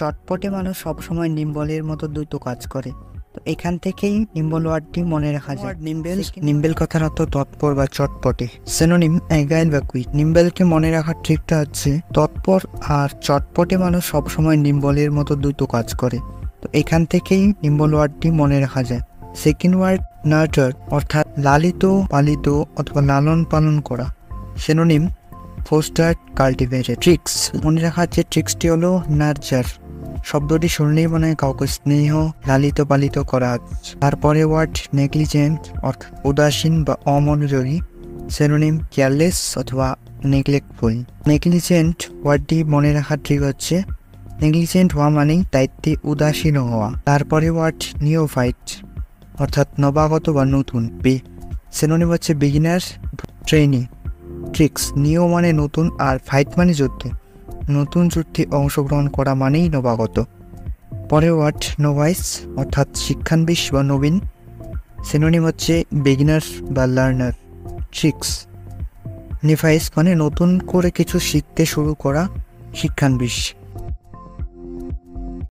চটপটে মানুষ সবসময় নিম্বলের মতো দ্রুত কাজ করে। তো এখান থেকেই নিম্বল ওয়ার্ডটি মনে রাখা যায়। নিম্বেল কথার অর্থ তৎপর বা চটপটে। সিনোনিম অ্যাগাইল বা কুইক। নিম্বেলকে মনে রাখার ট্রিকটা হচ্ছে তৎপর আর চটপটে মানুষ সবসময় নিম্বলের মতো দ্রুত কাজ করে। তো এখান থেকেই নিম্বল ওয়ার্ডটি মনে রাখা যায়। সেকেন্ড ওয়ার্ড নার্টার, অর্থাৎ লালিত পালিত অথবা লালন পালন করা। Synonym foster cultivated. ট্রিক্স, মনে রাখার যে ট্রিক্সটি হলো নার্চার। শব্দটি শুনলেই মনে হয় কাউকে স্নেহ লালিত পালিত করা। তারপরে ওয়ার্ড নেগলিজেন্ট, অর্থাৎ উদাসীন বা অমনোযোগী। সিনোনিম কেয়ারলেস অথবা নেগলেক্টফুল। নেগলিজেন্ট ওয়ার্ডটি মনে রাখার ট্রিক হচ্ছে নেগলিজেন্ট হওয়া মানেই দায়িত্বে উদাসীন হওয়া। তারপরে ওয়ার্ড নিওফাইট, অর্থাৎ নবাগত বা নতুন। সিনোনিম হচ্ছে বিগিনার, ট্রেনি। ট্রিক্স, নিও মানে নতুন আর ফাইট মানে যুদ্ধ। নতুন যুদ্ধে অংশগ্রহণ করা মানেই নবাগত। পরের ওয়ার্ড নোভাইস, অর্থাৎ শিক্ষানবিশ বা নবীন। সিনোনিম হচ্ছে বিগিনার বা লার্নার। ট্রিক্স, নিভাইস মানে নতুন করে কিছু শিখতে শুরু করা, শিক্ষানবিশ।